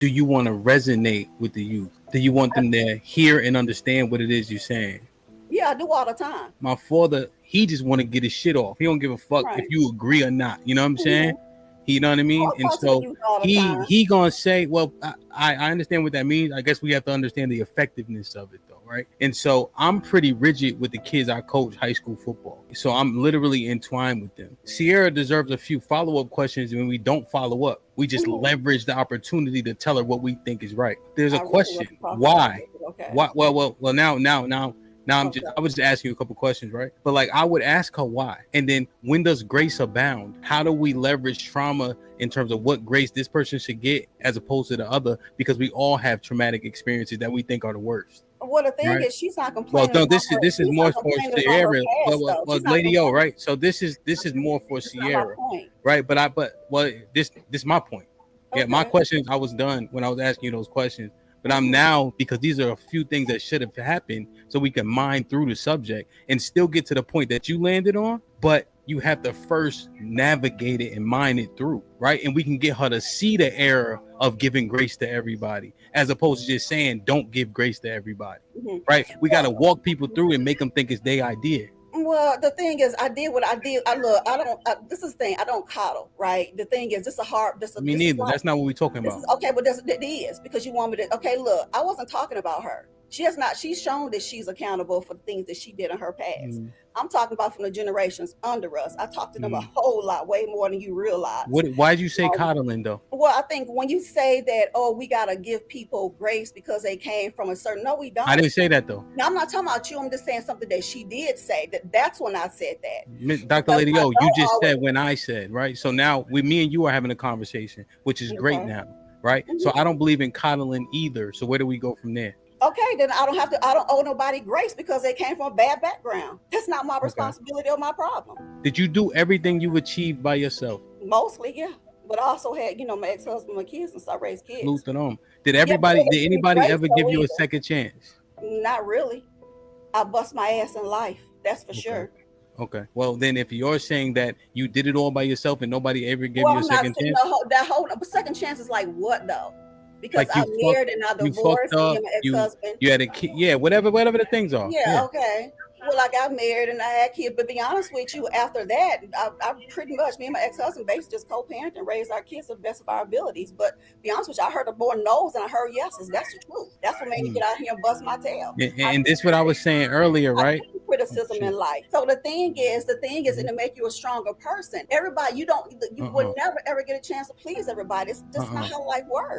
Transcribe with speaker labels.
Speaker 1: do you want to resonate with the youth? Do you want them to hear and understand what it is you're saying?
Speaker 2: Yeah, I do all the time.
Speaker 1: My father, he just want to get his shit off. He don't give a fuck if
Speaker 2: Right.
Speaker 1: you agree or not. You know what I'm saying?
Speaker 2: Mm-hmm.
Speaker 1: You know what I mean?
Speaker 2: I
Speaker 1: And
Speaker 2: talk to the
Speaker 1: so
Speaker 2: youth all the
Speaker 1: he
Speaker 2: time.
Speaker 1: he gonna say, well, I understand what that means. I guess we have to understand the effectiveness of it, though, right? And so I'm pretty rigid with the kids I coach high school football. So I'm literally entwined with them. Sierra deserves a few follow-up questions, and when we don't follow up, we just
Speaker 2: Mm-hmm.
Speaker 1: leverage the opportunity to tell her what we think is right. There's a
Speaker 2: I really
Speaker 1: question:
Speaker 2: wasn't talking about
Speaker 1: why?
Speaker 2: it, but okay.
Speaker 1: Why? Well. Now
Speaker 2: Okay.
Speaker 1: I was just asking you a couple questions, right? But like I would ask her why. And then when does grace abound? How do we leverage trauma in terms of what grace this person should get as opposed to the other? Because we all have traumatic experiences that we think are the worst.
Speaker 2: Well, the thing
Speaker 1: Right.
Speaker 2: is, she's not
Speaker 1: Well,
Speaker 2: complaining
Speaker 1: no,
Speaker 2: about
Speaker 1: this is
Speaker 2: she's
Speaker 1: more
Speaker 2: not
Speaker 1: for
Speaker 2: complaining about her
Speaker 1: Sierra.
Speaker 2: past, though.
Speaker 1: Well,
Speaker 2: She's not
Speaker 1: Lady O,
Speaker 2: complaining.
Speaker 1: right? So this is more for
Speaker 2: That's not my
Speaker 1: Sierra,
Speaker 2: point.
Speaker 1: right? But this is my point. Yeah, my
Speaker 2: Okay.
Speaker 1: questions, I was done when I was asking you those questions. But I'm now, because these are a few things that should have happened so we can mine through the subject and still get to the point that you landed on. But you have to first navigate it and mine it through, right? And we can get her to see the error of giving grace to everybody, as opposed to just saying, don't give grace to everybody,
Speaker 2: Mhm.
Speaker 1: right? We got to walk people through and make them think it's their idea.
Speaker 2: Well, the thing is, I did what I did. I look. I don't. This is the thing. I don't coddle, right? The thing is, this is hard.
Speaker 1: Me
Speaker 2: This is
Speaker 1: neither.
Speaker 2: like
Speaker 1: That's not what we're talking
Speaker 2: this
Speaker 1: about.
Speaker 2: is okay, but it is because you want me to. Okay, look, I wasn't talking about her. She has not. She's shown that she's accountable for the things that she did in her past.
Speaker 1: Mm.
Speaker 2: I'm talking about from the generations under us. I talked to them a
Speaker 1: Mm.
Speaker 2: whole lot, way more than you realize.
Speaker 1: Why'd you say
Speaker 2: Um,
Speaker 1: coddling though?
Speaker 2: well, I think when you say that, oh, we gotta give people grace because they came from a certain. No, we
Speaker 1: I
Speaker 2: don't.
Speaker 1: didn't say that though.
Speaker 2: Now, I'm not talking about you. I'm just saying something that she did say. That's when I said that.
Speaker 1: Dr.
Speaker 2: Because
Speaker 1: Lady
Speaker 2: I
Speaker 1: O, you
Speaker 2: don't
Speaker 1: just
Speaker 2: always.
Speaker 1: said when I said, right? So now me and you are having a conversation, which is great
Speaker 2: Okay.
Speaker 1: now, right? So
Speaker 2: Mhm.
Speaker 1: I don't believe in coddling either. So where do we go from there?
Speaker 2: Okay, then I don't have to. I don't owe nobody grace because they came from a bad background. That's not my
Speaker 1: Okay.
Speaker 2: responsibility or my problem.
Speaker 1: Did you do everything you've achieved by yourself?
Speaker 2: Mostly, yeah. But I also had, my ex-husband, my kids, and so I raised
Speaker 1: Salute
Speaker 2: kids.
Speaker 1: to them. Did
Speaker 2: Yeah, but they
Speaker 1: did
Speaker 2: didn't give me
Speaker 1: anybody
Speaker 2: grace
Speaker 1: ever
Speaker 2: though
Speaker 1: give you a
Speaker 2: either.
Speaker 1: second chance?
Speaker 2: Not really. I bust my ass in life. That's for
Speaker 1: Okay.
Speaker 2: sure.
Speaker 1: Okay. Well, then if you're saying that you did it all by yourself and nobody ever gave
Speaker 2: Well,
Speaker 1: you a
Speaker 2: I'm not
Speaker 1: second
Speaker 2: saying
Speaker 1: chance,
Speaker 2: that whole but second chance is like what though? Because
Speaker 1: like
Speaker 2: I married and I
Speaker 1: you fucked
Speaker 2: divorced me
Speaker 1: up,
Speaker 2: and my ex-husband.
Speaker 1: you had a kid, yeah, whatever the things are.
Speaker 2: Yeah,
Speaker 1: Yeah.
Speaker 2: okay. Well, I got married and I had kids, but be honest with you, after that, I pretty much, me and my ex-husband basically just co-parent and raised our kids to the best of our abilities. But be honest with you, I heard more no's than I heard yeses. That's the truth. That's what made me
Speaker 1: Mm.
Speaker 2: get out here and bust my tail.
Speaker 1: And this is what I was saying earlier, right?
Speaker 2: Criticism in
Speaker 1: Shit.
Speaker 2: life. So the thing is, and to make you a stronger person. Everybody, you would never ever get a chance to please everybody. It's just not how life works.